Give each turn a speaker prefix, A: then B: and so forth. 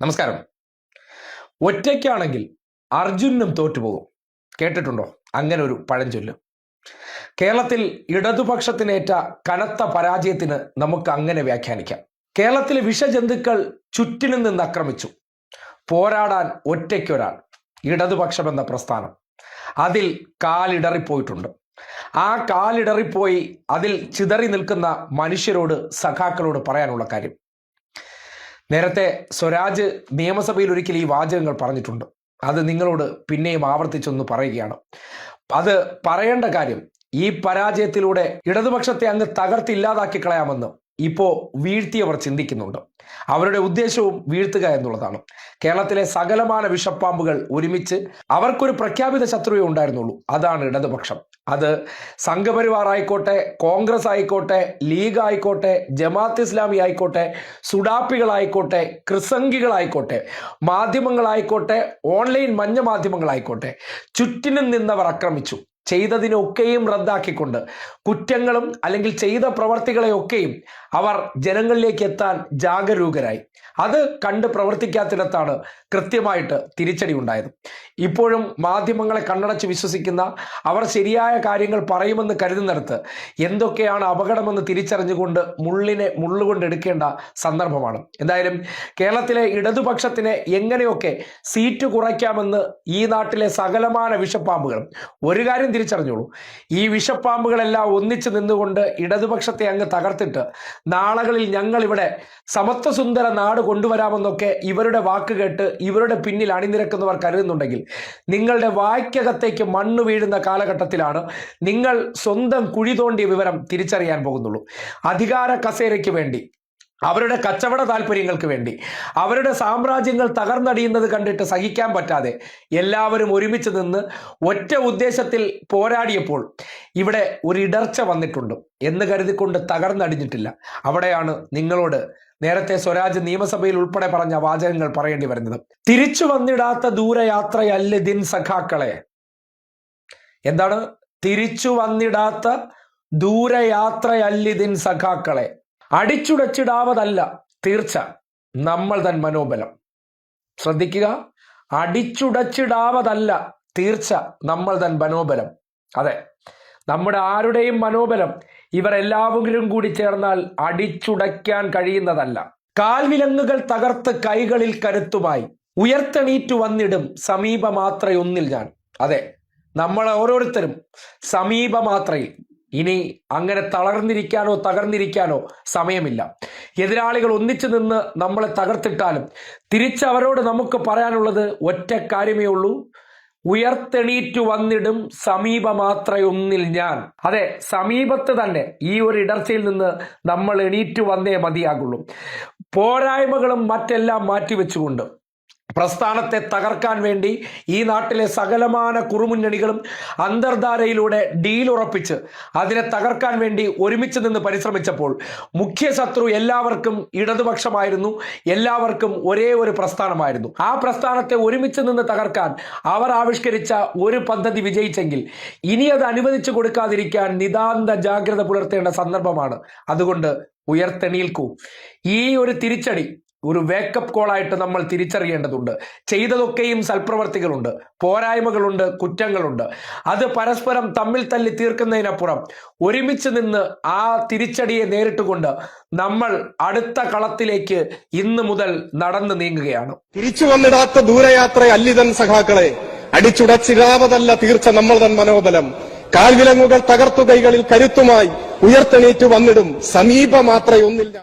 A: നമസ്കാരം. ഒറ്റയ്ക്കാണെങ്കിൽ അർജുനും തോറ്റുപോകും. കേട്ടിട്ടുണ്ടോ അങ്ങനെ ഒരു പഴഞ്ചൊല്ല്? കേരളത്തിൽ ഇടതുപക്ഷത്തിനേറ്റ കനത്ത പരാജയത്തിന് നമുക്ക് അങ്ങനെ വ്യാഖ്യാനിക്കാം. കേരളത്തിലെ വിഷജന്തുക്കൾ ചുറ്റിനും നിന്ന് ആക്രമിച്ചു. പോരാടാൻ ഒറ്റയ്ക്കൊരാൾ, ഇടതുപക്ഷമെന്ന പ്രസ്ഥാനം. അതിൽ കാലിടറിപ്പോയിട്ടുണ്ട്. ആ കാലിടറിപ്പോയി അതിൽ ചിതറി നിൽക്കുന്ന മനുഷ്യരോട്, സഖാക്കളോട് പറയാനുള്ള കാര്യം. നേരത്തെ സ്വരാജ് നിയമസഭയിൽ ഒരിക്കൽ ഈ വാചകങ്ങൾ പറഞ്ഞിട്ടുണ്ട്. അത് നിങ്ങളോട് പിന്നെയും ആവർത്തിച്ചൊന്ന് പറയുകയാണ്. അത് പറയേണ്ട കാര്യം, ഈ പരാജയത്തിലൂടെ ഇടതുപക്ഷത്തെ അങ്ങ് തകർത്തില്ലാതാക്കി കളയാമെന്ന് ഇപ്പോൾ വീഴ്ത്തിയവർ ചിന്തിക്കുന്നുണ്ട്. അവരുടെ ഉദ്ദേശവും വീഴ്ത്തുക എന്നുള്ളതാണ്. കേരളത്തിലെ സകലമാന വിഷപ്പാമ്പുകൾ ഒരുമിച്ച് അവർക്കൊരു പ്രഖ്യാപിത ശത്രുവേ ഉണ്ടായിരുന്നുള്ളൂ, അതാണ് ഇടതുപക്ഷം. അത് സംഘപരിവാർ ആയിക്കോട്ടെ, കോൺഗ്രസ് ആയിക്കോട്ടെ, ലീഗ് ആയിക്കോട്ടെ, ജമാഅത്ത് ഇസ്ലാമി ആയിക്കോട്ടെ, സുഡാപ്പികളായിക്കോട്ടെ, ക്രിസംഗികളായിക്കോട്ടെ, മാധ്യമങ്ങളായിക്കോട്ടെ, ഓൺലൈൻ മഞ്ഞ മാധ്യമങ്ങളായിക്കോട്ടെ, ചുറ്റിനും നിന്നവർ ആക്രമിച്ചു. ചെയ്തതിനൊക്കെയും റദ്ദാക്കിക്കൊണ്ട് കുറ്റങ്ങളും അല്ലെങ്കിൽ ചെയ്ത പ്രവർത്തികളെയൊക്കെയും അവർ ജനങ്ങളിലേക്ക് എത്താൻ ജാഗരൂകരായി. അത് കണ്ട് പ്രവർത്തിക്കാത്തിടത്താണ് കൃത്യമായിട്ട് തിരിച്ചടി ഉണ്ടായത്. ഇപ്പോഴും മാധ്യമങ്ങളെ കണ്ണടച്ച് വിശ്വസിക്കുന്ന അവർ ശരിയായ കാര്യങ്ങൾ പറയുമെന്ന് കരുതുന്നിടത്ത് എന്തൊക്കെയാണ് അപകടമെന്ന് തിരിച്ചറിഞ്ഞുകൊണ്ട് മുള്ളിനെ മുള്ളുകൊണ്ട് എടുക്കേണ്ട സന്ദർഭമാണ്. എന്തായാലും കേരളത്തിലെ ഇടതുപക്ഷത്തിനെ എങ്ങനെയൊക്കെ സീറ്റ് കുറയ്ക്കാമെന്ന് ഈ നാട്ടിലെ സകലമാന വിഷപ്പാമ്പുകളും ഒരു കാര്യം തിരിച്ചറിഞ്ഞോളൂ: ഈ വിഷപ്പാമ്പുകളെല്ലാം ഒന്നിച്ചു നിന്നുകൊണ്ട് ഇടതുപക്ഷത്തെ അങ്ങ് തകർത്തിട്ട് നാളുകളിൽ ഞങ്ങൾ ഇവിടെ സമത്വസുന്ദര നാട് കൊണ്ടുവരാമെന്നൊക്കെ ഇവരുടെ വാക്ക് കേട്ട് ഇവരുടെ പിന്നിൽ അണിനിരക്കുന്നവർ കരുതുന്നുണ്ടെങ്കിൽ നിങ്ങളുടെ വായ്ക്കകത്തേക്ക് മണ്ണ് വീഴുന്ന കാലഘട്ടത്തിലാണ് നിങ്ങൾ സ്വന്തം കുഴി തോണ്ടിയ വിവരം തിരിച്ചറിയാൻ പോകുന്നുള്ളൂ. അധികാര കസേരയ്ക്ക് വേണ്ടി, അവരുടെ കച്ചവട താല്പര്യങ്ങൾക്ക് വേണ്ടി, അവരുടെ സാമ്രാജ്യങ്ങൾ തകർന്നടിയുന്നത് കണ്ടിട്ട് സഹിക്കാൻ പറ്റാതെ എല്ലാവരും ഒരുമിച്ച് നിന്ന് ഒറ്റ ഉദ്ദേശത്തിൽ പോരാടിയപ്പോൾ ഇവിടെ ഒരു ഇടർച്ച വന്നിട്ടുണ്ട് എന്ന് കരുതിക്കൊണ്ട് തകർന്നടിഞ്ഞിട്ടില്ല. അവിടെയാണ് നിങ്ങളോട് നേരത്തെ സ്വരാജ് നിയമസഭയിൽ ഉൾപ്പെടെ പറഞ്ഞ വാചകങ്ങൾ പറയേണ്ടി വരുന്നത്. തിരിച്ചു വന്നിടാത്ത ദൂരയാത്രയല്ലിതിൻ സഖാക്കളെ. എന്താണ് തിരിച്ചു വന്നിടാത്ത ദൂരയാത്രയല്ലിതിൻ സഖാക്കളെ? അടിച്ചുടച്ചിടാവതല്ല തീർച്ച നമ്മൾ തൻ മനോബലം. ശ്രദ്ധിക്കുക, അടിച്ചുടച്ചിടാവതല്ല തീർച്ച നമ്മൾ തൻ മനോബലം. അതെ, നമ്മുടെ ആരുടെയും മനോബലം ഇവർ എല്ലാവരും കൂടി ചേർന്നാൽ അടിച്ചുടയ്ക്കാൻ കഴിയുന്നതല്ല. കാൽവിലങ്ങുകൾ തകർത്ത് കൈകളിൽ കരുത്തുമായി ഉയർത്തെണീറ്റു വന്നിടും സമീപമാത്രയൊന്നിൽ ഞാൻ. അതെ, നമ്മൾ ഓരോരുത്തരും സമീപമാത്രയിൽ. ഇനി അങ്ങനെ തളർന്നിരിക്കാനോ തകർന്നിരിക്കാനോ സമയമില്ല. എതിരാളികൾ ഒന്നിച്ചു നിന്ന് നമ്മളെ തകർത്തിട്ടാലും തിരിച്ചവരോട് നമുക്ക് പറയാനുള്ളത് ഒറ്റ കാര്യമേ ഉള്ളൂ: ഉയർത്തെണീറ്റു വന്നിടും സമീപമാത്രയൊന്നിൽ ഞാൻ. അതെ, സമീപത്ത് തന്നെ ഈ ഒരു ഇടർച്ചയിൽ നിന്ന് നമ്മൾ എണീറ്റു വന്നേ മതിയാകുള്ളൂ. പോരായ്മകളും മറ്റെല്ലാം മാറ്റിവെച്ചുകൊണ്ട് പ്രസ്ഥാനത്തെ തകർക്കാൻ വേണ്ടി ഈ നാട്ടിലെ സകലമാന കുറുമുന്നണികളും അന്തർധാരയിലൂടെ ഡീൽ ഉറപ്പിച്ച് അതിനെ തകർക്കാൻ വേണ്ടി ഒരുമിച്ച് നിന്ന് പരിശ്രമിച്ചപ്പോൾ മുഖ്യ ശത്രു എല്ലാവർക്കും ഇടതുപക്ഷമായിരുന്നു, എല്ലാവർക്കും ഒരേ ഒരു പ്രസ്ഥാനമായിരുന്നു. ആ പ്രസ്ഥാനത്തെ ഒരുമിച്ച് നിന്ന് തകർക്കാൻ അവർ ആവിഷ്കരിച്ച ഒരു പദ്ധതി വിജയിച്ചെങ്കിൽ ഇനി അത് അനുവദിച്ചു കൊടുക്കാതിരിക്കാൻ നിതാന്ത ജാഗ്രത പുലർത്തേണ്ട സന്ദർഭമാണ്. അതുകൊണ്ട് ഉയർത്തെണീൽക്കൂ. ഈ ഒരു തിരിച്ചടി ഒരു വേക്കപ്പ് കോളായിട്ട് നമ്മൾ തിരിച്ചറിയേണ്ടതുണ്ട്. ചെയ്തതൊക്കെയും സൽപ്രവർത്തികളുണ്ട്, പോരായ്മകളുണ്ട്, കുറ്റങ്ങളുണ്ട്. അത് പരസ്പരം തമ്മിൽ തല്ലി തീർക്കുന്നതിനപ്പുറം ഒരുമിച്ച് നിന്ന് ആ തിരിച്ചടിയെ നേരിട്ടുകൊണ്ട് നമ്മൾ അടുത്ത കളത്തിലേക്ക് ഇന്ന് മുതൽ നടന്നു നീങ്ങുകയാണ്.
B: തിരിച്ചു വന്നിടാത്ത ദൂരയാത്ര അല്ലിതൻ സഖാക്കളെ, അടിച്ചുടച്ചിടാവതല്ല തീർച്ച നമ്മൾ തൻ മനോബലം. കാൽവിലങ്ങുകൾ തകർത്തു കൈകളിൽ കരുത്തുമായി ഉയർത്തെണീറ്റു വന്നിടും സമീപമാത്രയൊന്നില്ല.